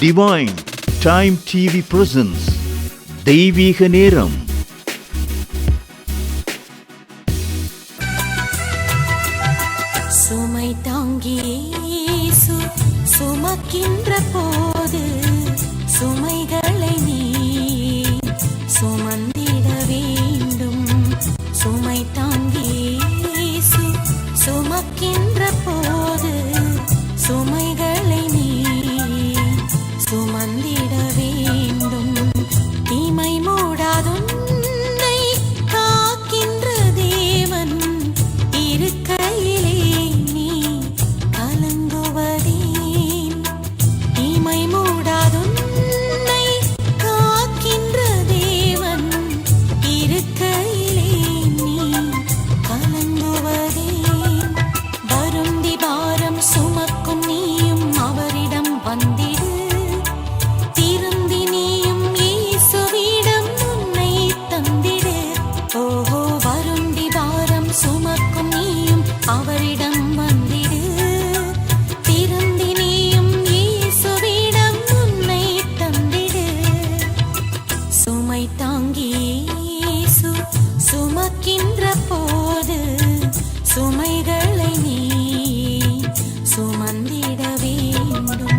Divine Time TV presents தெய்வீக நேரம். சுமை தாங்கி இயேசு சுமக்கின்ற போது சுமைகளை நீ சுமந்திட வேண்டும். சுமை தாங்கி இயேசு சுமக்கின்ற போது சுமைகளை நீ சுமந்திட வேண்டும். தீமை மூடாதுன்னை காக்கின்ற தேவன் இருக்கையிலே நீ கலங்குவதேன். தீமை மூடாதுன்னை காக்கின்ற தேவன் இருக்கையிலே நீ கலங்குவதேன். வருந்தி பாரம் சுமக்கும் நீயும் அவரிடம் வந்திடு. திருந்தி நீயும் இயேசுவிடம் உன்னை தந்திடு. ஓஹோ, வருந்தி பாரம் சுமக்கும் நீயும் அவரிடம் வந்திடு. திருந்தி நீயும் இயேசுவிடம் உன்னை தந்திடு. சுமை தாங்கி இயேசு சுமக்கின்ற போது சுமைகளை நீ சுமந்திட வேண்டும்.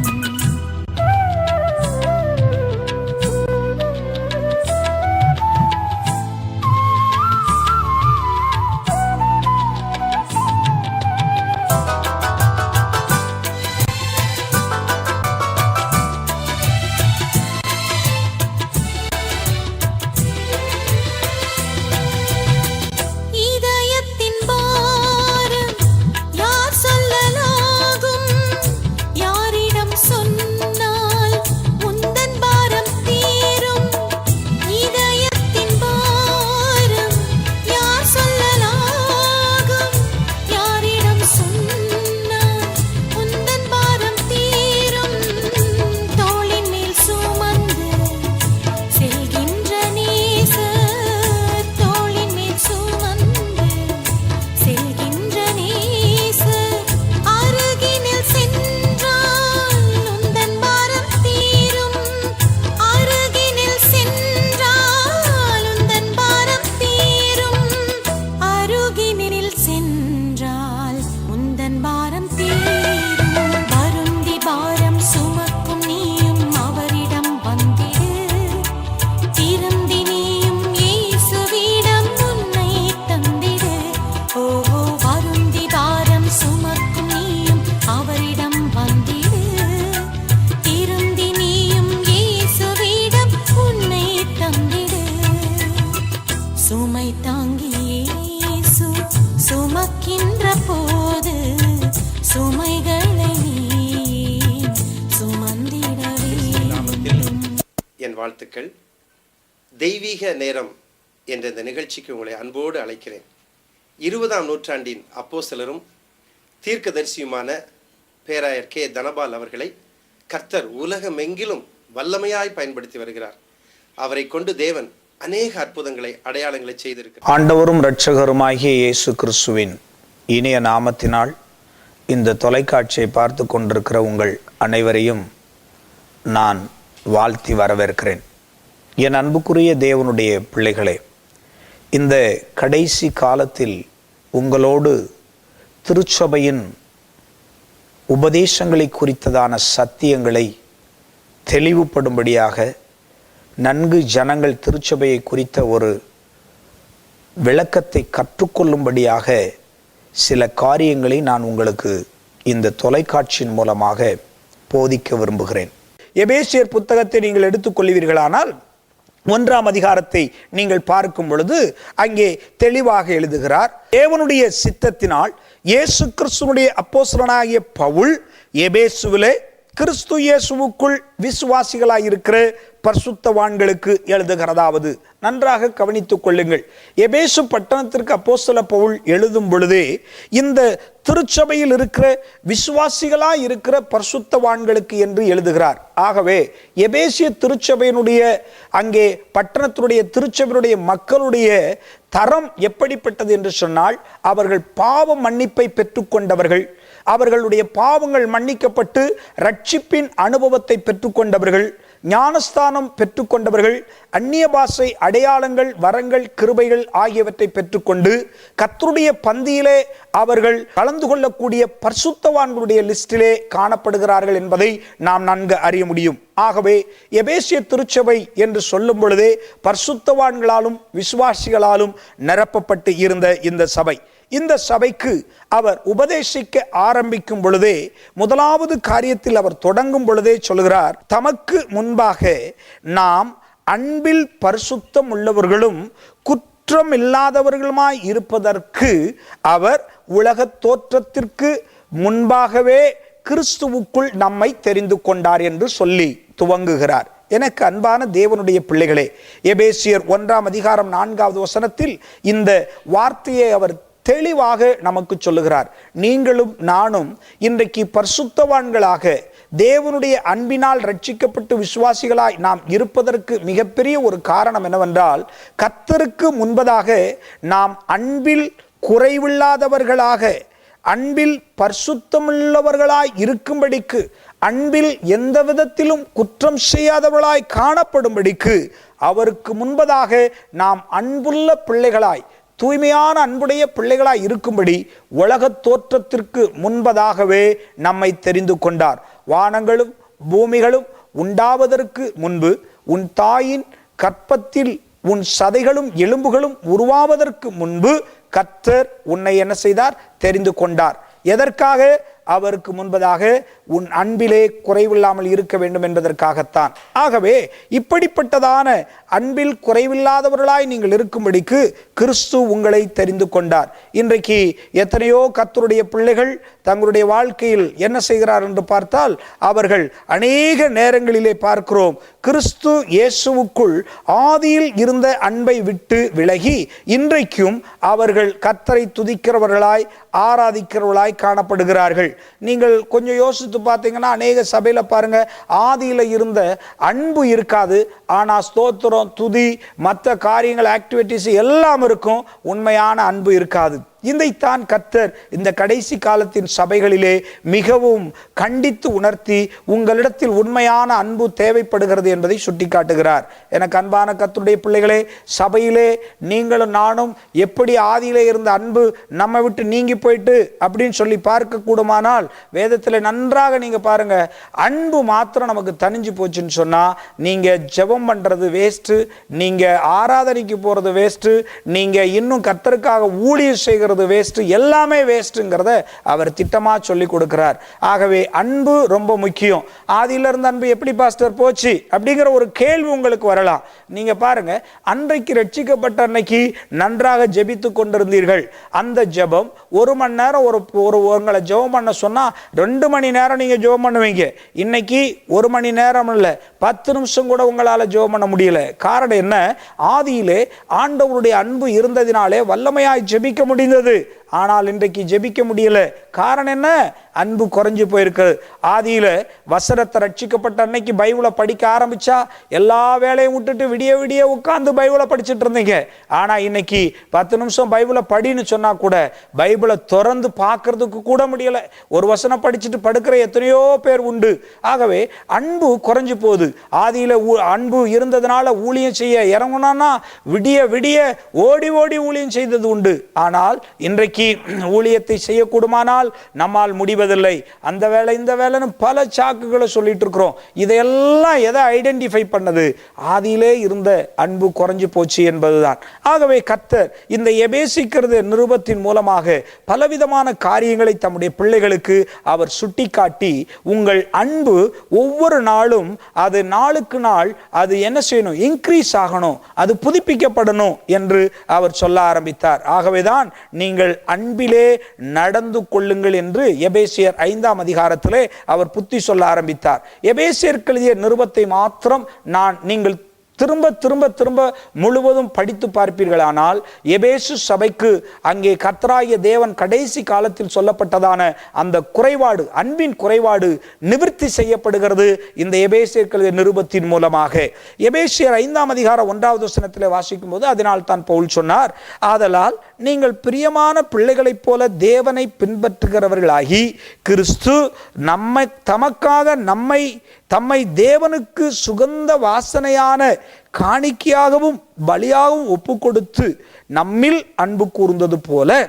இதயத்தின் பாரம் யார் சொல்லலாகும்? யாரிடம் சொன்னால் உந்தன் பாரம் தீரும்? இதயத்தின் பாரம் யார் சொல்லலாகும்? யாரிடம் சொன்னால் உந்தன் பாரம் தீரும்? தோளின் மேல் சுமந்து செல்கின்ற நேசர், தோளின் மேல் சுமந்து செல்கின்ற நேசர் அருகினில் சென்றால் உந்தன் பாரம் தீரும். அருகினில் சென்றால் உந்தன் பாரம் தீரும். அருகினில் சென்றால் உந்தன் பாரம் தீரும். வருந்தி பாரம் சுமக்கும் நீயும் அவரிடம் வந்திடு. திருந்தி நீயும் இயேசுவிடம் உன்னை தந்திடு. ஓஹோ, வருந்தி பாரம் சுமக்கும் நீயும் அவரிடம் வந்திடு. திருந்தி நீயும் இயேசுவிடம் உன்னை தந்திடு. சுமை தாங்கி இயேசு சுமக்கின்ற போது சுமைகளை நீ சுமந்திட வேண்டும். என் வாழ்த்துக்கள். தெய்வீக நேரம் என்ற இந்த நிகழ்ச்சிக்கு உங்களை அன்போடு அழைக்கிறேன். 20ஆம் நூற்றாண்டின் அப்போஸ்தலரும் தீர்க்கதரிசியுமான பேராயர் கே தனபால் அவர்களை கர்த்தர் உலகமெங்கிலும் வல்லமையாய் பயன்படுத்தி வருகிறார். அவரை கொண்டு தேவன் அநேக அற்புதங்களை அடையாளங்களை செய்திருக்கிறார். ஆண்டவரும் இரட்சகருமாகிய இயேசு கிறிஸ்துவின் இனிய நாமத்தினால் இந்த தொலைக்காட்சியை பார்த்து கொண்டிருக்கிற உங்கள் அனைவரையும் நான் வாழ்த்தி வரவேற்கிறேன். என் அன்புக்குரிய தேவனுடைய பிள்ளைகளே, இந்த கடைசி காலத்தில் உங்களோடு திருச்சபையின் உபதேசங்களை குறித்ததான சத்தியங்களை தெளிவுபடும்படியாக நன்கு ஜனங்கள் திருச்சபையை குறித்த ஒரு விளக்கத்தை கற்றுக்கொள்ளும்படியாக சில காரியங்களை நான் உங்களுக்கு இந்த தொலைக்காட்சியின் மூலமாக போதிக்க விரும்புகிறேன். எபேசியர் புத்தகத்தை நீங்கள் எடுத்துக்கொள்வீர்களானால் 1ஆம் அதிகாரத்தை நீங்கள் பார்க்கும் பொழுது அங்கே தெளிவாக எழுதுகிறார். தேவனுடைய சித்தத்தினால் இயேசு கிறிஸ்துவினுடைய அப்போஸ்தலனாகிய பவுல் எபேசுவிலே கிறிஸ்து இயேசுவுக்குள் விசுவாசிகளாயிருக்கிற பரிசுத்தவான்களுக்கு எழுதுகிறதாவது. நன்றாக கவனித்துக் கொள்ளுங்கள். எபேசு பட்டணத்திற்கு அப்போஸ்தல பவுல் எழுதும் பொழுதே இந்த திருச்சபையில் இருக்கிற விசுவாசிகளாய் இருக்கிற பரிசுத்தவான்களுக்கு என்று எழுதுகிறார். ஆகவே எபேசிய திருச்சபையினுடைய அங்கே பட்டணத்தினுடைய திருச்சபையினுடைய மக்களுடைய தரம் எப்படிப்பட்டது என்று சொன்னால், அவர்கள் பாவ மன்னிப்பை பெற்றுக்கொண்டவர்கள், அவர்களுடைய பாவங்கள் மன்னிக்கப்பட்டு ரட்சிப்பின் அனுபவத்தை பெற்றுக்கொண்டவர்கள், ஞானஸ்தானம் பெற்றுக்கொண்டவர்கள், அந்நிய பாஷை அடையாளங்கள், வரங்கள், கிருபைகள் ஆகியவற்றை பெற்றுக்கொண்டு கர்த்தருடைய பந்தியிலே அவர்கள் கலந்து கொள்ளக்கூடிய பரிசுத்தவான்களுடைய லிஸ்டிலே காணப்படுகிறார்கள் என்பதை நாம் நன்கு அறிய முடியும். ஆகவே எபேசிய திருச்சபை என்று சொல்லும் பொழுதே பரிசுத்தவான்களாலும் விசுவாசிகளாலும் நிரப்பப்பட்டு இருந்த இந்த சபை, இந்த சபைக்கு அவர் உபதேசிக்க ஆரம்பிக்கும் பொழுதே முதலாவது காரியத்தில் அவர் தொடங்கும் பொழுதே சொல்கிறார், தமக்கு முன்பாக நாம் அன்பில் பரிசுத்தம் உள்ளவர்களும் குற்றம் இல்லாதவர்களுமாய் இருப்பதற்கு அவர் உலக தோற்றத்திற்கு முன்பாகவே கிறிஸ்துவுக்குள் நம்மை தெரிந்து கொண்டார் என்று சொல்லி துவங்குகிறார். எனக்கு அன்பான தேவனுடைய பிள்ளைகளே, எபேசியர் 1:4 இந்த வார்த்தையை அவர் தெளிவாக நமக்கு சொல்லுகிறார். நீங்களும் நானும் இன்றைக்கு பரிசுத்தவான்களாக தேவனுடைய அன்பினால் ரட்சிக்கப்பட்டு விசுவாசிகளாய் நாம் இருப்பதற்கு மிகப்பெரிய ஒரு காரணம் என்னவென்றால், கர்த்தருக்கு முன்பதாக நாம் அன்பில் குறைவில்லாதவர்களாக, அன்பில் பரிசுத்தமுள்ளவர்களாய் இருக்கும்படிக்கு, அன்பில் எந்த விதத்திலும் குற்றம் செய்யாதவர்களாய் காணப்படும்படிக்கு அவருக்கு முன்பதாக நாம் அன்புள்ள பிள்ளைகளாய், தூய்மையான அன்புடைய பிள்ளைகளாய் இருக்கும்படி உலக தோற்றத்திற்கு முன்பதாகவே நம்மை தெரிந்து கொண்டார். வானங்களும் பூமிகளும் உண்டாவதற்கு முன்பு, உன் தாயின் கற்பத்தில் உன் சதைகளும் எலும்புகளும் உருவாவதற்கு முன்பு கர்த்தர் உன்னை என்ன செய்தார்? தெரிந்து கொண்டார். எதற்காக? அவருக்கு முன்பதாக உன் அன்பிலே குறைவில்லாமல் இருக்க வேண்டும் என்பதற்காகத்தான். ஆகவே இப்படிப்பட்டதான அன்பில் குறைவில்லாதவர்களாய் நீங்கள் இருக்கும்படிக்கு கிறிஸ்து உங்களை தெரிந்து கொண்டார். இன்றைக்கு எத்தனையோ கர்த்தருடைய பிள்ளைகள் தங்களுடைய வாழ்க்கையில் என்ன செய்கிறார் என்று பார்த்தால், அவர்கள் அநேக நேரங்களிலே பார்க்கிறோம், கிறிஸ்து இயேசுவுக்குள் ஆதியில் இருந்த அன்பை விட்டு விலகி இன்றைக்கும் அவர்கள் கர்த்தரை துதிக்கிறவர்களாய், ஆராதிக்கிறவர்களாய் காணப்படுகிறார்கள். நீங்கள் கொஞ்சம் யோசித்து பார்த்தீங்கன்னா, அநேக சபையில் பாருங்க, ஆதியில் இருந்த அன்பு இருக்காது, ஆனால் ஸ்தோத்திரம், துதி, மற்ற காரியங்கள், ஆக்டிவிட்டிஸ் எல்லாம் இருக்கும், உண்மையான அன்பு இருக்காது. இதைத்தான் கர்த்தர் இந்த கடைசி காலத்தின் சபைகளிலே மிகவும் கண்டித்து உணர்த்தி, உங்களிடத்தில் உண்மையான அன்பு தேவைப்படுகிறது என்பதை சுட்டி காட்டுகிறார். எனக்கு அன்பான கர்த்தருடைய பிள்ளைகளே, சபையிலே நீங்களும் நானும் எப்படி ஆதியிலே இருந்த அன்பு நம்ம விட்டு நீங்கி போயிட்டு அப்படின்னு சொல்லி பார்க்க கூடுமானால், வேதத்தில் நன்றாக நீங்க பாருங்க, அன்பு மாத்திரம் நமக்கு தனிஞ்சு போச்சுன்னு சொன்னா, நீங்க ஜெபம் பண்றது வேஸ்ட், நீங்க ஆராதனைக்கு போறது வேஸ்ட், நீங்க இன்னும் கர்த்தருக்காக ஊழியம் செய்கிறது வேஸ்ட், எல்லாமே வேஸ்ட்ங்கிறத அவர் திட்டமா சொல்லி கொடுக்கிறார். ஆகவே அன்பு ரொம்ப முக்கியம். ஆதியில இருந்த அன்பு எப்படி பாஸ்டர் போச்சு அப்படிங்கிற ஒரு கேள்வி உங்களுக்கு வரலாம். நீங்க பாருங்க, அன்றைக்கு ரட்சிக்கப்பட்ட அன்னைக்கு நன்றாக ஜெபித்து கொண்டிருந்தீர்கள். அந்த ஜெபம் 1 மணி நேரம் உங்களை ஜெபம் பண்ண சொன்னா 2 மணி நேரம் நீங்க ஜெபம் பண்ணுவீங்க. இன்னைக்கு 1 மணி நேரம் இல்ல, 10 நிமிஷம் கூட உங்களால ஜெபம் பண்ண முடியல. காரணம் என்ன? ஆதியிலே ஆண்டவருடைய அன்பு இருந்ததினாலே வல்லமையாய் ஜெபிக்க முடிந்தது. ஆனால் இன்றைக்கு ஜெபிக்க முடியல. காரணம் என்ன? அன்பு குறைஞ்சு போயிருக்கு. ஆதியில வசனத்தை ரட்சிக்கப்பட்ட அன்னைக்கு பைபிளை படிக்க ஆரம்பிச்சா எல்லா வேலையும் விட்டுட்டு விடிய விடிய உட்கார்ந்து பைபிளை படிச்சுட்டு இருந்தீங்க. ஆனா இன்னைக்கு 10 நிமிஷம் பைபிளை படின்னு சொன்னா கூட பைபிளை திறந்து பார்க்கறதுக்கு கூட முடியல. ஒரு வசனம் படிச்சுட்டு படுக்கிற எத்தனையோ பேர் உண்டு. ஆகவே அன்பு குறைஞ்சு போகுது. ஆதியில அன்பு இருந்ததுனால ஊழியம் செய்ய இறங்குனா விடிய விடிய ஓடி ஓடி ஊழியம் செய்தது உண்டு. ஆனால் இன்றைக்கு ஊழியத்தை செய்யக்கூடுமானால் நம்மால் முடிவதில்லை. அந்த வேலை இந்த வேலைன்னு பல சாக்குகளை சொல்லிட்டு இருக்கிறோம். இதையெல்லாம் எதை ஐடென்டிஃபை பண்ணது? ஆதியிலே இருந்த அன்பு குறைஞ்சு போச்சு என்பதுதான். ஆகவே கர்த்தர் இந்த எபேசிக்கிறது நிருபத்தின் மூலமாக பலவிதமான காரியங்களை தம்முடைய பிள்ளைகளுக்கு அவர் சுட்டி காட்டி, உங்கள் அன்பு ஒவ்வொரு நாளும் அது நாளுக்கு நாள் அது என்ன செய்யணும்? இன்க்ரீஸ் ஆகணும், அது புதுப்பிக்கப்படணும் என்று அவர் சொல்ல ஆரம்பித்தார். ஆகவேதான் நீங்கள் அன்பிலே நடந்து கொள்ளுங்கள் என்று எபேசியர் 5 அவர் புத்தி சொல்ல ஆரம்பித்தார். எபேசியருக்கு எழுதிய நிருபத்தை மாத்திரம் நீங்கள் திரும்ப திரும்ப திரும்ப முழுவதும் படித்து பார்ப்பீர்களானால், எபேசு சபைக்கு அங்கே கர்த்தராகிய தேவன் கடைசி காலத்தில் சொல்லப்பட்டதான அந்த குறைபாடு, அன்பின் குறைபாடு நிவர்த்தி செய்யப்படுகிறது இந்த எபேசியர் நிருபத்தின் மூலமாக. எபேசியர் 5 1 வாசிக்கும் போது அதனால் தான் பவுல் சொன்னார், ஆதலால் நீங்கள் பிரியமான பிள்ளைகளைப் போல தேவனை பின்பற்றுகிறவர்களாகி கிறிஸ்து தமக்காக தம்மை தேவனுக்கு சுகந்த வாசனையான காணிக்கையாகவும் பலியாகவும் ஒப்புக்கொடுத்து நம்மில் அன்பு கூர்ந்தது போல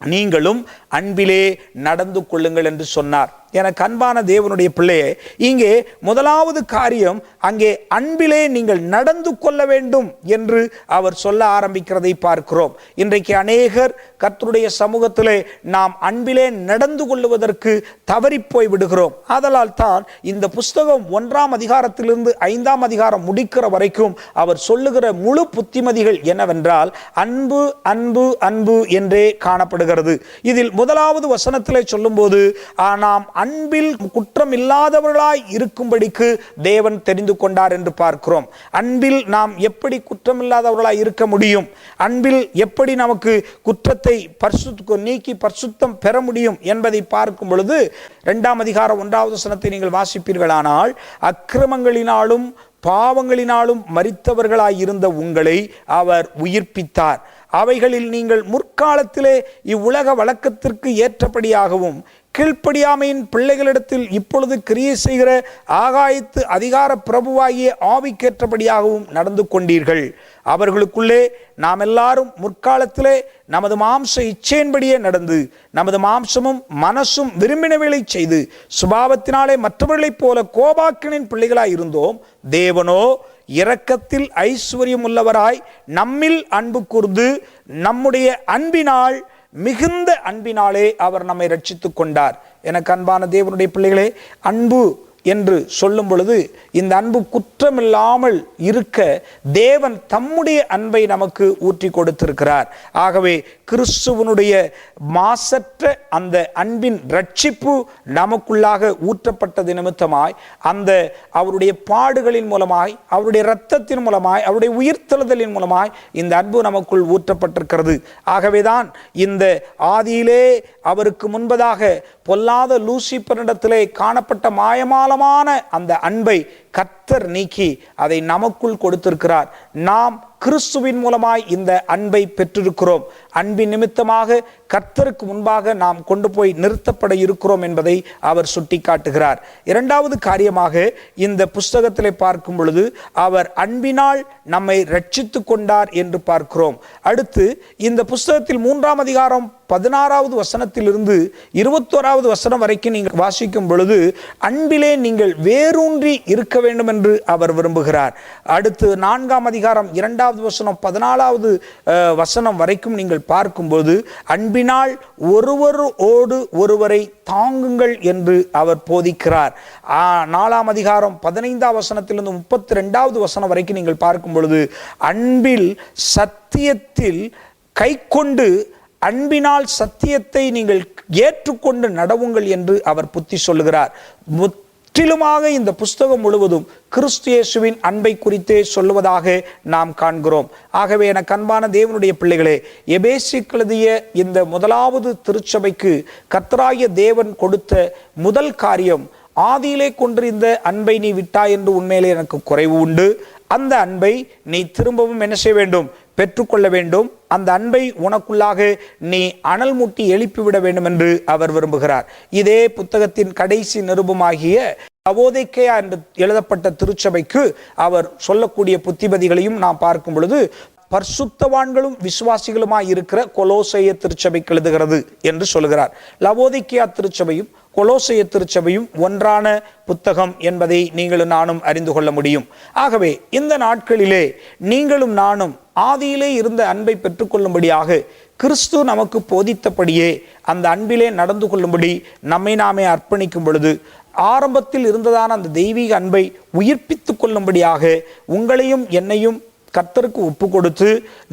நீங்களும் அன்பிலே நடந்து கொள்ளுங்கள் என்று சொன்னார். எனக்கு அன்பான தேவனுடைய பிள்ளையே, இங்கே முதலாவது காரியம், அங்கே அன்பிலே நீங்கள் நடந்து கொள்ள வேண்டும் என்று அவர் சொல்ல ஆரம்பிக்கிறதை பார்க்கிறோம். இன்றைக்கு அநேகர் கர்த்தருடைய சமூகத்திலே நாம் அன்பிலே நடந்து கொள்ளுவதற்கு தவறி போய் விடுகிறோம். ஆதலால் தான் இந்த புஸ்தகம் 1ஆம் அதிகாரத்திலிருந்து 5ஆம் அதிகாரம் முடிக்கிற வரைக்கும் அவர் சொல்லுகிற முழு புத்திமதிகள் என்னவென்றால் அன்பு அன்பு அன்பு என்றே காணப்படுகிறது. இதில் முதலாவது வசனத்திலே சொல்லும்போது நாம் அன்பில் குற்றம் இல்லாதவர்களாய் இருக்கும்படிக்கு தேவன் தெரிந்து கொண்டார் என்று பார்க்கிறோம். அன்பில் நாம் எப்படி குற்றம் இல்லாதவர்களாய் இருக்க முடியும்? அன்பில் எப்படி நமக்கு குற்றத்தை நீக்கி பரிசுத்தம் பெற முடியும் என்பதை பார்க்கும் பொழுது 2ஆம் அதிகாரம் 1வது வசனத்தை நீங்கள் வாசிப்பீர்களானால், அக்கிரமங்களினாலும் பாவங்களினாலும் மரித்தவர்களாயிருந்த உங்களை அவர் உயிர்ப்பித்தார். அவைகளில் நீங்கள் முற்காலத்திலே இவ்வுலக வழக்கத்திற்கு ஏற்றபடியாகவும் கீழ்ப்படியாமையின் பிள்ளைகளிடத்தில் இப்பொழுது கிரியை செய்கிற ஆகாயத்து அதிகார பிரபுவாகிய ஆவிக்கேற்றபடியாகவும் நடந்து கொண்டீர்கள். அவர்களுக்குள்ளே நாம் எல்லாரும் முற்காலத்திலே நமது மாம்ச இச்சையின்படியே நடந்து நமது மாம்சமும் மனசும் விரும்பினவைகளை செய்து சுபாவத்தினாலே மற்றவர்களைப் போல கோபாக்கினின் பிள்ளைகளாய் இருந்தோம். தேவனோ இரக்கத்தில் ஐஸ்வர்யம் உள்ளவராய் நம்மில் அன்பு கூர்ந்து நம்முடைய அன்பினால் மிகுந்த அன்பினாலே அவர் நம்மை ரட்சித்துக் கொண்டார். எனக்கு அன்பான தேவனுடைய பிள்ளைகளே, அன்பு என்று சொல்லும் பொழுது இந்த அன்பு குற்றமில்லாமல் இருக்க தேவன் தம்முடைய அன்பை நமக்கு ஊற்றி கொடுத்திருக்கிறார். ஆகவே கிறிஸ்துவனுடைய மாசற்ற அந்த அன்பின் ரட்சிப்பு நமக்குள்ளாக ஊற்றப்பட்டது நிமித்தமாய் அந்த அவருடைய பாடுகளின் மூலமாய் அவருடைய இரத்தத்தின் மூலமாய் அவருடைய உயிர்த்தெழுதலின் மூலமாய் இந்த அன்பு நமக்குள் ஊற்றப்பட்டிருக்கிறது. ஆகவேதான் இந்த ஆதியிலே அவருக்கு முன்பதாக பொல்லாத லூசிபரிடத்திலே காணப்பட்ட மாயமாலமான அந்த அன்பை கர்த்தர் நீக்கி அதை நமக்குள் கொடுத்திருக்கிறார். நாம் கிறிஸ்துவின் மூலமாய் இந்த அன்பை பெற்றிருக்கிறோம். அன்பின் நிமித்தமாக கர்த்தருக்கு முன்பாக நாம் கொண்டு போய் நிறுத்தப்பட இருக்கிறோம் என்பதை அவர் சுட்டி காட்டுகிறார். 2வது காரியமாக இந்த புஸ்தகத்திலே பார்க்கும் பொழுது அவர் அன்பினால் நம்மை ரட்சித்து கொண்டார் என்று பார்க்கிறோம். அடுத்து இந்த புஸ்தகத்தில் 3ஆம் அதிகாரம் 16வது வசனத்திலிருந்து 21வது வசனம் வரைக்கும் நீங்கள் வாசிக்கும் பொழுது அன்பிலே நீங்கள் வேரூன்றி இருக்க வேண்டும் என்று அவர் விரும்புகிறார். அடுத்து 4ஆம் அதிகாரம் 2வது வசனம் 14வது வசனம் வரைக்கும் நீங்கள் பார்க்கும்போது அன்பினால் ஒருவரோடு ஒருவரை தாங்குங்கள் என்று அவர் போதிக்கிறார். 4ஆம் அதிகாரம் 15ஆம் வசனத்திலிருந்து 32வது வசனம் வரைக்கும் நீங்கள் பார்க்கும் பொழுது அன்பில் சத்தியத்தில் கை கொண்டு அன்பினால் சத்தியத்தை நீங்கள் ஏற்றுக்கொண்டு நடவுங்கள் என்று அவர் புத்தி சொல்லுகிறார். முற்றிலுமாக இந்த புஸ்தகம் முழுவதும் கிறிஸ்து இயேசுவின் அன்பை குறித்தே சொல்லுவதாக நாம் காண்கிறோம். ஆகவே எனக்கு அன்பான தேவனுடைய பிள்ளைகளே, எபேசியருக்கு எழுதிய இந்த முதலாவது திருச்சபைக்கு கர்த்தராகிய தேவன் கொடுத்த முதல் காரியம், ஆதியிலே கொண்டிருந்த அன்பை நீ விட்டாய் என்று உண்மையிலே எனக்கு குறைவு உண்டு. அந்த அன்பை நீ திரும்பவும் என்ன செய்ய வேண்டும்? பெற்றுக்கொள்ள வேண்டும். அந்த அன்பை உனக்குள்ளாக நீ அனல் மூட்டி எழுப்பிவிட வேண்டும் என்று அவர் விரும்புகிறார். இதே புத்தகத்தின் கடைசி நிருபமாகிய லவோதிக்கேயா என்று எழுதப்பட்ட திருச்சபைக்கு அவர் சொல்லக்கூடிய புத்திமதிகளையும் நாம் பார்க்கும் பொழுது பரிசுத்தவான்களும் விசுவாசிகளுமாய் இருக்கிற கொலோசைய திருச்சபைக்கு எழுதுகிறது என்று சொல்கிறார். லவோதிக்கேயா திருச்சபையும் கொலோசைய திருச்சபையும் ஒன்றான புத்தகம் என்பதை நீங்களும் நானும் அறிந்து கொள்ள முடியும். ஆகவே இந்த நாட்களிலே நீங்களும் நானும் ஆதியிலே இருந்த அன்பை பெற்றுக்கொள்ளும்படியாக கிறிஸ்து நமக்கு போதித்தபடியே அந்த அன்பிலே நடந்து கொள்ளும்படி நம்மை நாமே அர்ப்பணிக்கும் பொழுது ஆரம்பத்தில் இருந்ததான அந்த தெய்வீக அன்பை உயிர்ப்பித்து கொள்ளும்படியாக உங்களையும் என்னையும் கர்த்தருக்கு ஒப்பு கொடுத்து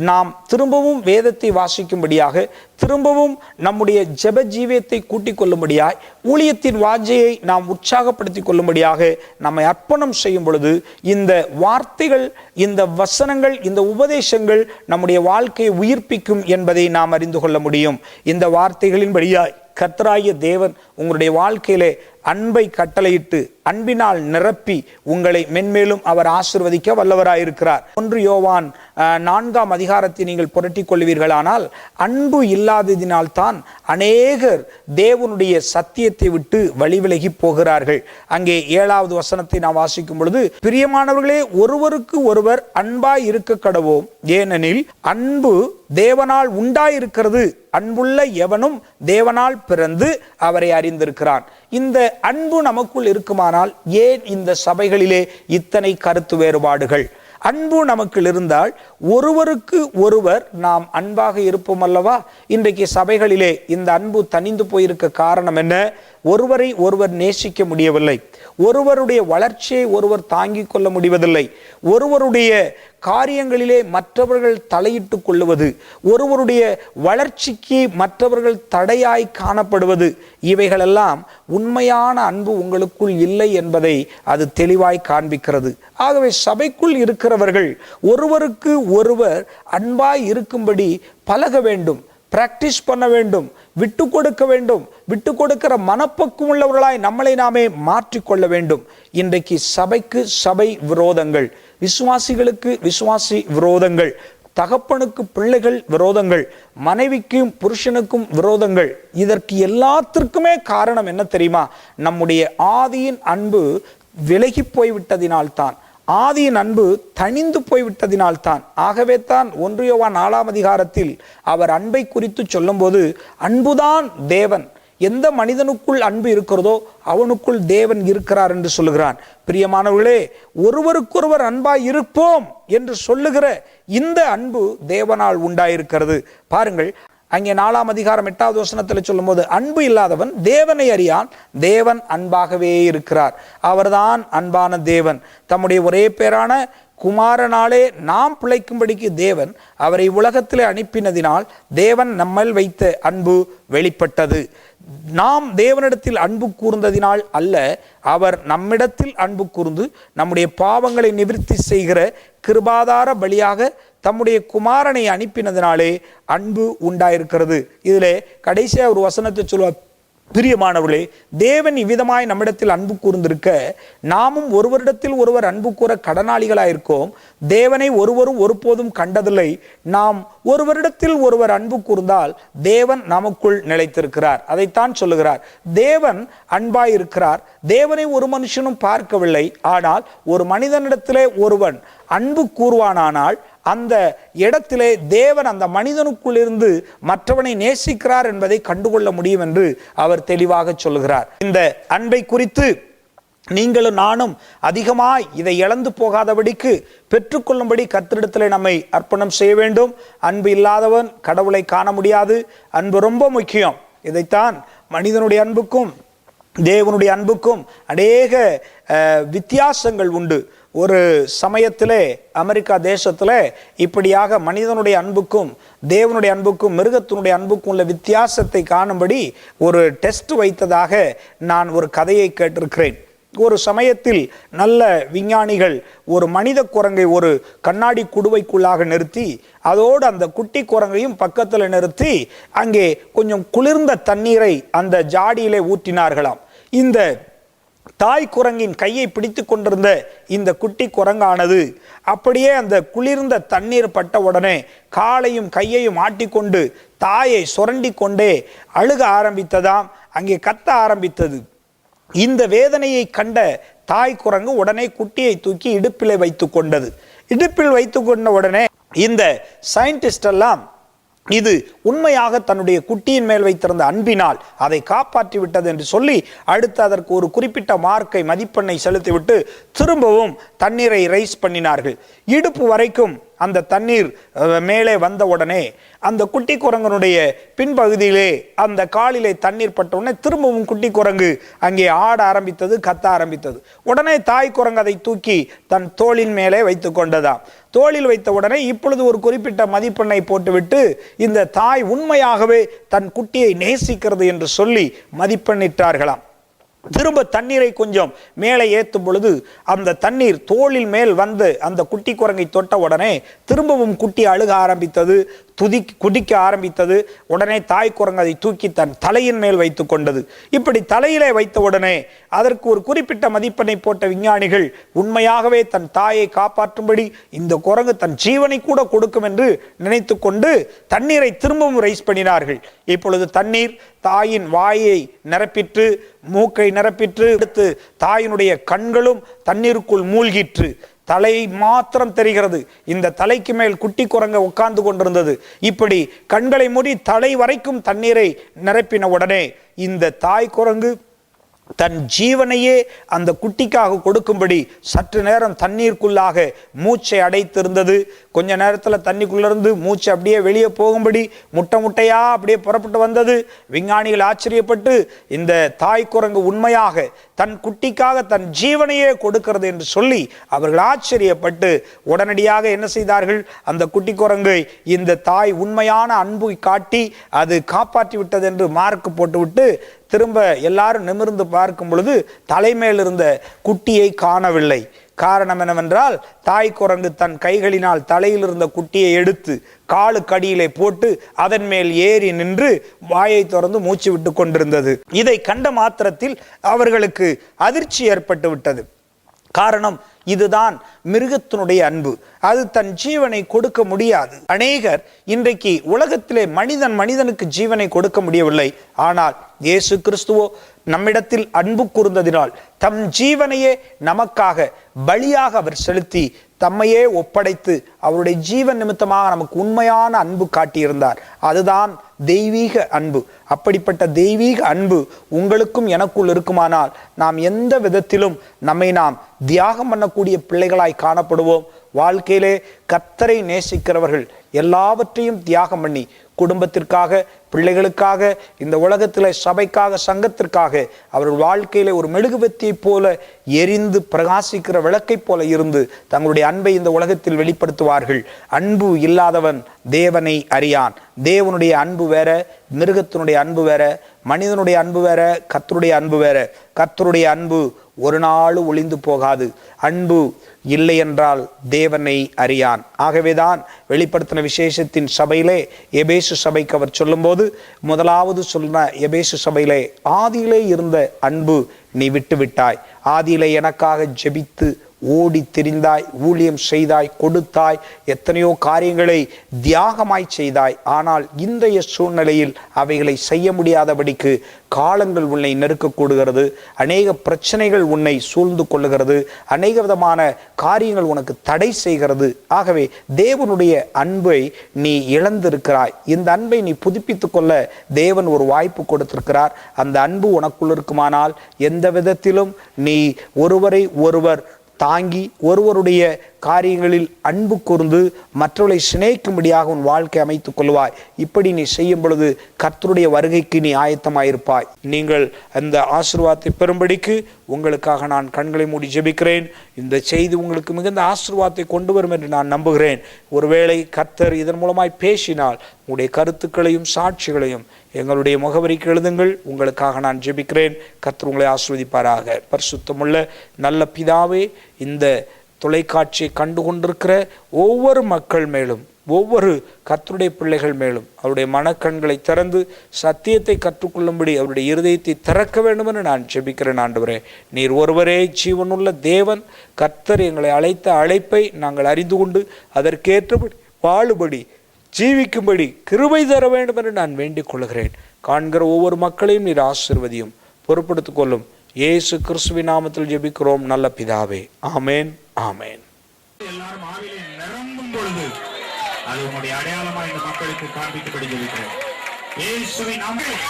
நாம் திரும்பவும் வேதத்தை வாசிக்கும்படியாக திரும்பவும் நம்முடைய ஜெப ஜீவியத்தை கூட்டிக் கொள்ளும்படியாய், ஊழியத்தின் வாஞ்சையை நாம் உற்சாகப்படுத்திக் கொள்ளும்படியாக நம்மை அர்ப்பணம் செய்யும் பொழுது இந்த வார்த்தைகள், இந்த வசனங்கள், இந்த உபதேசங்கள் நம்முடைய வாழ்க்கையை உயிர்ப்பிக்கும் என்பதை நாம் அறிந்து கொள்ள முடியும். இந்த வார்த்தைகளின்படியாய் கர்த்தராகிய தேவன் உங்களுடைய வாழ்க்கையிலே அன்பை கட்டளையிட்டு அன்பினால் நிரப்பி உங்களை மென்மேலும் அவர் ஆசீர்வதிக்க வல்லவராயிருக்கிறார். 1 யோவான் 4ஆம் அதிகாரத்தை நீங்கள் புரட்டிக் கொள்வீர்களானால், அன்பு இல்லாததினால்தான் அநேகர் தேவனுடைய சத்தியத்தை விட்டு வழிவிலகி போகிறார்கள். அங்கே 7வது வசனத்தை நாம் வாசிக்கும் பொழுது, பிரியமானவர்களே, ஒருவருக்கு ஒருவர் அன்பாய் இருக்க கடவோம், ஏனெனில் அன்பு தேவனால் உண்டாயிருக்கிறது, அன்புள்ள எவனும் தேவனால் பிறந்து அவரை அறிந்திருக்கிறான். இந்த அன்பு நமக்குள் இருக்குமானால் ஏன் இந்த சபைகளிலே இத்தனை கருத்து வேறுபாடுகள்? அன்பு நமக்குள் இருந்தால் ஒருவருக்கு ஒருவர் நாம் அன்பாக இருப்போம் அல்லவா? இன்றைக்கு சபைகளிலே இந்த அன்பு தனிந்து போயிருக்க காரணம் என்ன? ஒருவரை ஒருவர் நேசிக்க முடியவில்லை, ஒருவருடைய வளர்ச்சியை ஒருவர் தாங்கிக் கொள்ள முடிவதில்லை, ஒருவருடைய காரியங்களிலே மற்றவர்கள் தலையிட்டு கொள்ளுவது, ஒருவருடைய வளர்ச்சிக்கு மற்றவர்கள் தடையாய் காணப்படுவது, இவைகளெல்லாம் உண்மையான அன்பு உங்களுக்குள் இல்லை என்பதை அது தெளிவாய் காண்பிக்கிறது. ஆகவே சபைக்குள் இருக்கிறவர்கள் ஒருவருக்கு ஒருவர் அன்பாய் இருக்கும்படி பழக வேண்டும், பிராக்டிஸ் பண்ண வேண்டும், விட்டு கொடுக்க வேண்டும். விட்டு கொடுக்கிற மனப்பக்குவம் உள்ளவர்களாய் நம்மளை நாமே மாற்றிக்கொள்ள வேண்டும். இன்றைக்கு சபைக்கு சபை விரோதங்கள், விசுவாசிகளுக்கு விசுவாசி விரோதங்கள், தகப்பனுக்கு பிள்ளைகள் விரோதங்கள், மனைவிக்கும் புருஷனுக்கும் விரோதங்கள். இதற்கு எல்லாத்திற்குமே காரணம் என்ன தெரியுமா? நம்முடைய ஆதியின் அன்பு விலகி போய்விட்டதினால்தான், ஆதியின் அன்பு தனிந்து போய்விட்டதினால்தான். ஆகவே தான் 1 யோவான் 4ஆம் அதிகாரத்தில் அவர் அன்பை குறித்து சொல்லும்போது, அன்புதான் தேவன், எந்த மனிதனுக்குள் அன்பு இருக்கிறதோ அவனுக்குள் தேவன் இருக்கிறார் என்று சொல்லுகிறான். பிரியமானவர்களே, ஒருவருக்கொருவர் அன்பாய் இருப்போம் என்று சொல்லுகிற இந்த அன்பு தேவனால் உண்டாயிருக்கிறது. பாருங்கள், அங்கே 4ஆம் அதிகாரம் 8வது வசனத்தில் சொல்லும் போது, அன்பு இல்லாதவன் தேவனை அறியான், தேவன் அன்பாகவே இருக்கிறார். அவர்தான் அன்பான தேவன். தம்முடைய ஒரே பேரான குமாரனாலே நாம் பிழைக்கும்படிக்கு தேவன் அவரை உலகத்திலே அனுப்பினதினால் தேவன் நம்மில் வைத்த அன்பு வெளிப்பட்டது. நாம் தேவனிடத்தில் அன்பு கூர்ந்ததினால் அல்ல, அவர் நம்மிடத்தில் அன்பு கூர்ந்து நம்முடைய பாவங்களை நிவர்த்தி செய்கிற கிருபாதார பலியாக தம்முடைய குமாரனை அனுப்பினதினாலே அன்பு உண்டாயிருக்கிறது. இதிலே கடைசியா ஒரு வசனத்தை சொல்லுவார், பிரியமானவர்களே, தேவன் இவ்விதமாய் நம்மிடத்தில் அன்பு கூர்ந்திருக்க நாமும் ஒருவரிடத்தில் ஒருவர் அன்பு கூற கடனாளிகளாயிருக்கோம். தேவனை ஒருவரும் ஒருபோதும் கண்டதில்லை. நாம் ஒருவரிடத்தில் ஒருவர் அன்பு கூர்ந்தால் தேவன் நமக்குள் நிலைத்திருக்கிறார். அதைத்தான் சொல்லுகிறார். தேவன் அன்பாயிருக்கிறார். தேவனை ஒரு மனுஷனும் பார்க்கவில்லை. ஆனால் ஒரு மனிதனிடத்திலே ஒருவன் அன்பு கூறுவானானால் அந்த இடத்திலே தேவன் அந்த மனிதனுக்குள் இருந்து மற்றவனை நேசிக்கிறார் என்பதை கண்டுகொள்ள முடியும் என்று அவர் தெளிவாக சொல்லுகிறார். இந்த அன்பை குறித்து நீங்களும் நானும் அதிகமாய் இதை இழந்து போகாதபடிக்கு பெற்றுக்கொள்ளும்படி கர்த்தரிடத்திலே நம்மை அர்ப்பணம் செய்ய வேண்டும். அன்பு இல்லாதவன் கடவுளை காண முடியாது. அன்பு ரொம்ப முக்கியம். இதைத்தான் மனிதனுடைய அன்புக்கும் தேவனுடைய அன்புக்கும் அநேக வித்தியாசங்கள் உண்டு. ஒரு சமயத்திலே அமெரிக்கா தேசத்தில் இப்படியாக மனிதனுடைய அன்புக்கும் தேவனுடைய அன்புக்கும் மிருகத்தினுடைய அன்புக்கும் உள்ள வித்தியாசத்தை காணும்படி ஒரு டெஸ்ட் வைத்ததாக நான் ஒரு கதையை கேட்டிருக்கிறேன். ஒரு சமயத்தில் நல்ல விஞ்ஞானிகள் ஒரு மனித குரங்கை ஒரு கண்ணாடி குடுவைக்குள்ளாக நிறுத்தி அதோடு அந்த குட்டி குரங்கையும் பக்கத்தில் நிறுத்தி அங்கே கொஞ்சம் குளிர்ந்த தண்ணீரை அந்த ஜாடியிலே ஊற்றினார்களாம். இந்த தாய் குரங்கின் கையை பிடித்து கொண்டிருந்த இந்த குட்டி குரங்கானது அப்படியே அந்த குளிர்ந்த தண்ணீர் பட்ட உடனே காலையும் கையையும் ஆட்டிக்கொண்டு தாயை சுரண்டி கொண்டே அழுக ஆரம்பித்ததாம். அங்கே கத்த ஆரம்பித்தது. இந்த வேதனையை கண்ட தாய் குரங்கு உடனே குட்டியை தூக்கி இடுப்பிலே வைத்து கொண்டது. இடுப்பில் வைத்து கொண்ட உடனே இந்த சயின்டிஸ்ட் எல்லாம் இது உண்மையாக தன்னுடைய குட்டியின் மேல் வைத்திருந்த அன்பினால் அதை காப்பாற்றி விட்டது என்று சொல்லி அடுத்து அதற்கு ஒரு குறிப்பிட்ட மார்க்கை மதிப்பெண்ணை செலுத்திவிட்டு திரும்பவும் தண்ணீரை ரைஸ் பண்ணினார்கள். இடுப்பு வரைக்கும் அந்த தண்ணீர் மேலே வந்த உடனே அந்த குட்டி குரங்கனுடைய பின்பகுதியிலே அந்த காலிலே தண்ணீர் பட்ட உடனே திரும்பவும் குட்டி குரங்கு அங்கே ஆட ஆரம்பித்தது, கத்த ஆரம்பித்தது. உடனே தாய் குரங்கு அதை தூக்கி தன் தோளின் மேலே வைத்து கொண்டதாம். தோளில் வைத்த உடனே இப்பொழுது ஒரு குறிப்பிட்ட மதிப்பெண்ணை போட்டுவிட்டு இந்த தாய் உண்மையாகவே தன் குட்டியை நேசிக்கிறது என்று சொல்லி மதிப்பெண்ணிட்டார்களாம். திரும்ப தண்ணீரை கொஞ்சம் மேலே ஏற்றும் பொழுது அந்த தண்ணீர் தோளில் மேல் வந்து அந்த குட்டி குரங்கை தொட்ட உடனே திரும்பவும் குட்டி அழுக ஆரம்பித்தது, குதிக்க ஆரம்பித்தது. உடனே தாய் குரங்கு அதை தூக்கி தன் தலையின் மேல் வைத்து கொண்டது. இப்படி தலையிலே வைத்த உடனே அதற்கு ஒரு குறிப்பிட்ட மதிப்பெண்ணை போட்ட விஞ்ஞானிகள் உண்மையாகவே தன் தாயை காப்பாற்றும்படி இந்த குரங்கு தன் ஜீவனை கூட கொடுக்கும் என்று நினைத்து கொண்டு தண்ணீரை திரும்பவும் ரைஸ் பண்ணினார்கள். இப்பொழுது தண்ணீர் தாயின் வாயை நிரப்பிற்று, மூக்கை நிரப்பிற்று. அடுத்து தாயினுடைய கண்களும் தண்ணீருக்குள் மூழ்கிற்று. தலை மாத்திரம் தெரிகிறது. இந்த தலைக்கு மேல் குட்டி குரங்க உட்கார்ந்து கொண்டிருந்தது. இப்படி கண்களை மூடி தலை வரைக்கும் தண்ணீரை நிரப்பின உடனே இந்த தாய் குரங்கு தன் ஜீவனையே அந்த குட்டிக்காக கொடுக்கும்படி சற்று நேரம் தண்ணீருக்குள்ளாக மூச்சை அடைத்திருந்தது. கொஞ்ச நேரத்தில் தண்ணிக்குள்ளிருந்து மூச்சு அப்படியே வெளியே போகும்படி முட்டையா அப்படியே புறப்பட்டு வந்தது. விஞ்ஞானிகள் ஆச்சரியப்பட்டு இந்த தாய் குரங்கு உண்மையாக தன் குட்டிக்காக தன் ஜீவனையே கொடுக்கிறது என்று சொல்லி அவர்கள் ஆச்சரியப்பட்டு உடனடியாக என்ன செய்தார்கள், அந்த குட்டி குரங்கை இந்த தாய் உண்மையான அன்பை காட்டி அது காப்பாற்றி விட்டது என்று மார்க் போட்டுவிட்டு திரும்ப எல்லாரும் நிமிர்ந்து பார்க்கும் பொழுது தலைமையில் இருந்த குட்டியை காணவில்லை. காரணம் என்னவென்றால் தாய் குரங்கு தன் கைகளினால் தலையில் இருந்த குட்டியை எடுத்து காலுக்கடியிலே போட்டு அதன் மேல் ஏறி நின்று வாயை திறந்து மூச்சு விட்டு கொண்டிருந்தது. இதை கண்ட மாத்திரத்தில் அவர்களுக்கு அதிர்ச்சி ஏற்பட்டு விட்டது. காரணம், இதுதான் மிருகத்தினுடைய அன்பு. அது தன் ஜீவனை கொடுக்க முடியாது. அநேகர் இன்றைக்கு உலகத்திலே மனிதனுக்கு ஜீவனை கொடுக்க முடியவில்லை. ஆனால் இயேசு கிறிஸ்துவோ நம்மிடத்தில் அன்பு கூர்ந்ததினால் தம் ஜீவனையே நமக்காக பலியாக அவர் செலுத்தி தம்மையே ஒப்படைத்து அவருடைய ஜீவன் நிமித்தமாக நமக்கு உண்மையான அன்பு காட்டியிருந்தார். அதுதான் தெய்வீக அன்பு. அப்படிப்பட்ட தெய்வீக அன்பு உங்களுக்கும் எனக்குள் இருக்குமானால் நாம் எந்த விதத்திலும் நம்மை நாம் தியாகம் பண்ணக்கூடிய பிள்ளைகளாய் காணப்படுவோம். வாழ்க்கையிலே கர்த்தரை நேசிக்கிறவர்கள் எல்லாவற்றையும் தியாகம் பண்ணி குடும்பத்திற்காக, பிள்ளைகளுக்காக, இந்த உலகத்திலே சபைக்காக, சங்கத்திற்காக அவர்கள் வாழ்க்கையிலே ஒரு மெழுகுவர்த்தியை போல எரிந்து பிரகாசிக்கிற விளக்கை போல இருந்து தங்களுடைய அன்பை இந்த உலகத்தில் வெளிப்படுத்துவார்கள். அன்பு இல்லாதவன் தேவனை அறியான். தேவனுடைய அன்பு வேற, மிருகத்தினுடைய அன்பு வேற, மனிதனுடைய அன்பு வேற, கர்த்தருடைய அன்பு வேற. கர்த்தருடைய அன்பு ஒரு நாள் ஒளிந்து போகாது. அன்பு இல்லை என்றால் தேவனை அறியான். ஆகவேதான் வெளிப்படுத்தின விசேஷத்தின் சபையிலே எபேசு சபைக்கு அவர் சொல்லும்போது முதலாவது சொன்ன எபேசு சபையிலே ஆதியிலே இருந்த அன்பு நீ விட்டு விட்டாய். ஆதியிலே எனக்காக ஜெபித்து ஓடி திரிந்தாய், ஊழியம் செய்தாய், கொடுத்தாய், எத்தனையோ காரியங்களை தியாகமாய் செய்தாய். ஆனால் இன்றைய சூழ்நிலையில் அவைகளை செய்ய முடியாதபடிக்கு காலங்கள் உன்னை நெருக்கக்கூடுகிறது. அநேக பிரச்சனைகள் உன்னை சூழ்ந்து கொள்ளுகிறது. அநேக விதமான காரியங்கள் உனக்கு தடை செய்கிறது. ஆகவே தேவனுடைய அன்பை நீ இழந்திருக்கிறாய். இந்த அன்பை நீ புதுப்பித்துக் கொள்ள தேவன் ஒரு வாய்ப்பு கொடுத்திருக்கிறார். அந்த அன்பு உனக்குள் இருக்குமானால் எந்த விதத்திலும் நீ ஒருவரை ஒருவர் தாங்கி ஒருவருடைய காரியங்களில் அன்பு கூர்ந்து மற்றவர்களை சிநேகிக்கும்படியாக உன் வாழ்க்கை அமைத்துக் கொள்வாய். இப்படி நீ செய்யும் பொழுது கர்த்தருடைய வருகைக்கு நீ ஆயத்தமாயிருப்பாய். நீங்கள் அந்த ஆசீர்வாதத்தை பெறும்படிக்கு உங்களுக்காக நான் கண்களை மூடி ஜெபிக்கிறேன். இந்த செய்தி உங்களுக்கு மிகுந்த ஆசீர்வாதத்தை கொண்டு வரும் என்று நான் நம்புகிறேன். ஒருவேளை கர்த்தர் இதன் மூலமாய் பேசினால் உங்களுடைய கருத்துக்களையும் சாட்சிகளையும் எங்களுடைய முகவரிக்கு எழுதுங்கள். உங்களுக்காக நான் ஜெபிக்கிறேன். கர்த்தர் உங்களை ஆசீர்வதிப்பாராக. பரிசுத்தமுள்ள நல்ல பிதாவே, இந்த தொலைக்காட்சியை கண்டு கொண்டிருக்கிற ஒவ்வொரு மக்கள் மேலும், ஒவ்வொரு கர்த்தருடைய பிள்ளைகள் மேலும் அவருடைய மனக்கண்களை திறந்து சத்தியத்தை கற்றுக்கொள்ளும்படி அவருடைய இருதயத்தை திறக்க வேண்டும் என்று நான் ஜெபிக்கிறேன். ஆண்டவரே, நீர் ஒருவரே ஜீவனுள்ள தேவன். கர்த்தர் எங்களை அழைத்த அழைப்பை நாங்கள் அறிந்து கொண்டு அதற்கேற்றபடி வாழும்படி ஜீவிக்கும்படி கிருபை தர வேண்டும் என்று நான் வேண்டிக் கொள்கிறேன். காண்கிற ஒவ்வொரு மக்களையும் நீர் ஆசீர்வதியும், பொறுப்படுத்திக் கொள்ளும். இயேசு கிறிஸ்துவின் நாமத்தில் ஜெபிக்கிறோம் நல்ல பிதாவே. ஆமேன், ஆமேன். எல்லாரும் ஆவிலே நிரம்பும் பொழுது அது உங்களுடைய அடையாளமாக இந்த மக்களுக்கு காண்பிக்கப்படி ஜெபிக்கிறேன். இயேசுவின் நாமத்தில்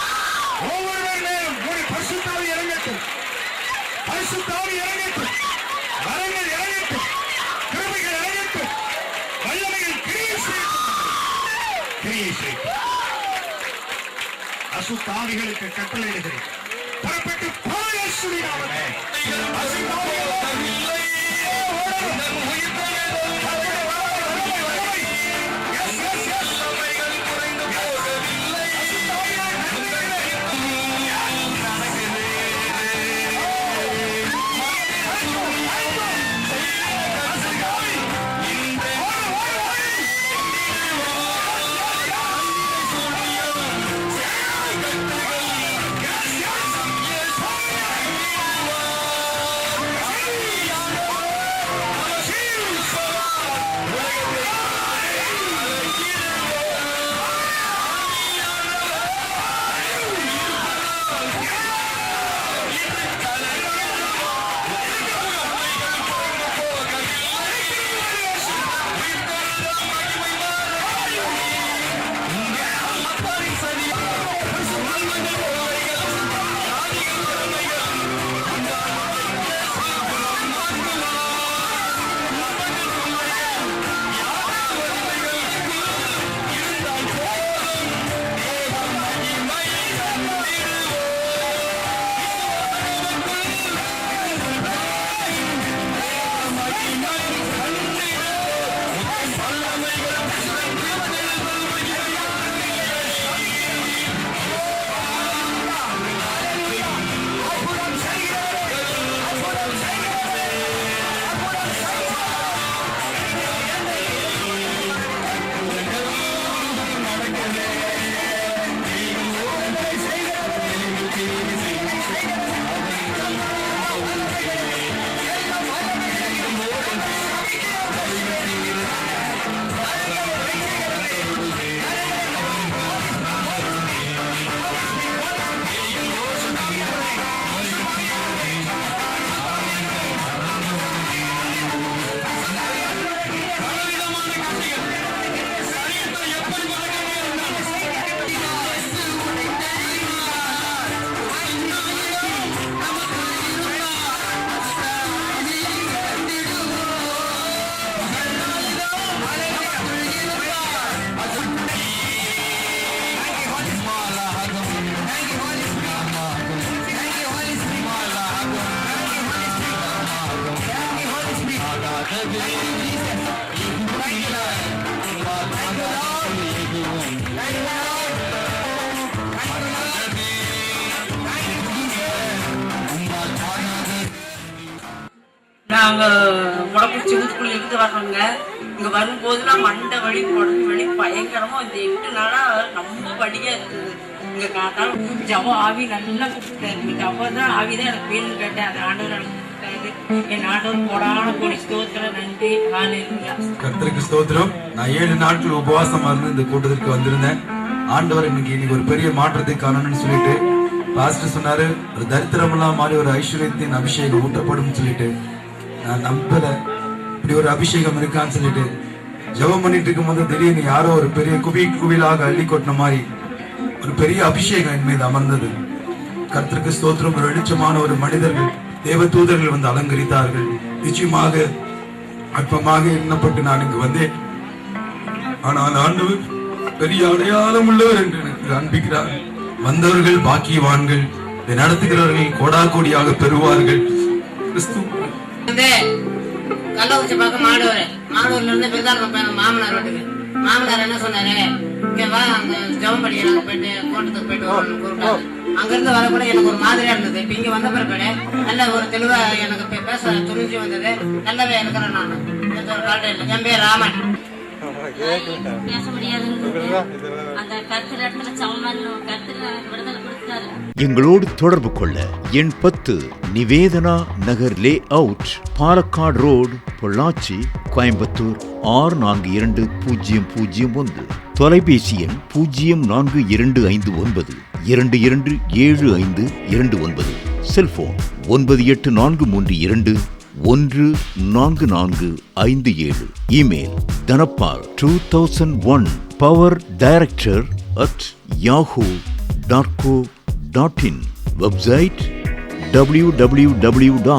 ஒவ்வொருவர் மேலும் பரிசுத்த ஆவி இறங்கட்டும், பரிசுத்த ஆவி இறங்கட்டும், வரங்கள் இறங்கட்டும், கிருபைகள் இறங்கட்டும், வல்லமைகள் பரிசுத்த ஆவிகளுக்கு கட்டளையிடுகிறேன். புறப்பட்டு போ இயேசுவின் நாமத்திலே. நாங்க முடக்குச்சி ஊத்துக்குள்ள இருந்து வர்றோங்க. இங்க வரும்போதுலாம் மண்டை வலி, உடம்பு வலி பயங்கரமா இந்த 8 நாளா ரொம்ப வலியா இருக்குது. இங்க காத்தாலும் ஜவ ஆவி நல்லா கூப்பிட்டாரு. ஜவ தான் ஆவிதான் எனக்கு வேணும்னு கேட்டேன். அந்த ஆண்டவர் எனக்கு கொடுத்தாரு. என் ஆண்டவர் போடான கோடி ஸ்தோத்திரம், நன்றி. ஹல்லேலூயா. கர்த்தருக்கு ஸ்தோத்திரம். நான் 7 நாட்கள் உபவாசமா இருந்து இந்த கூட்டத்திற்கு வந்திருந்தேன். ஆண்டவர் இன்னைக்கு ஒரு பெரிய மாற்றத்தை காணணும்னு சொல்லிட்டு பாஸ்டர் சொன்னாரு, ஒரு தரித்திரமெல்லாம் மாதிரி ஒரு ஐஸ்வர்யத்தின் அபிஷேகம் ஊற்றப்படும் சொல்லிட்டு நான் நம்பல. இப்படி ஒரு அபிஷேகம் இருக்கான்னு சொல்லிட்டு ஜெபம் பண்ணிட்டு இருக்கும் போது திடீர்னு யாரோ ஒரு பெரிய குவிலாக அள்ளி கொட்டின மாதிரி ஒரு பெரிய அபிஷேகம் என் மீது அமர்ந்தது. கர்த்தருக்கு ஸ்தோத்திரம். ஒரு வெளிச்சமான ஒரு மனிதர்கள், தேவ தூதர்கள் வந்து அலங்கரித்தார்கள். நிச்சயமாக அற்பமாக எண்ணப்பட்டு நான் இங்கு வந்தேன். ஆனால் ஆண்டவர் பெரிய அடையாளம் உள்ளவர் என்று எனக்கு காண்பிக்கிறார். வந்தவர்கள் பாக்கியவான்கள், இதை நடத்துகிறவர்கள் கோடா கோடியாக பெறுவார்கள். கள்ளக்குறிச்சி பக்கம் மாடூர்ல இருந்து பெருதாள் மாமனார் வீட்டுக்கு. மாமனார் என்ன சொன்னாரு, இங்க வா, அங்க ஜெபம் படிக்க நாங்க போயிட்டு கோட்டத்துக்கு போயிட்டு வரணும் கூப்பிட்டாரு. அங்க இருந்து வர கூட எனக்கு ஒரு மாதிரியா இருந்தது. இப்ப இங்க வந்த பிறகு நல்ல ஒரு தெளிவா எனக்கு பேச துணிஞ்சு வந்தது. நல்லாவே இருக்கிறேன். நான் எந்த ஒரு கால்ட்ட இல்லை. என் பேர் ராமன். பேச முடியாது. அந்த கருத்து இடத்துல சமமான கருத்துல விடுதலை கொடுத்தாரு. எங்களோடு தொடர்பு கொள்ள எண் 10 Nivedana Nagar layout, Palakkad road, Pollachi, Coimbatore 642001. தொலைபேசி எண் 042592275229. Cellphone 9843214457. Email dhanapal2001 power director @yahoo.co.in. Website www.krci.org.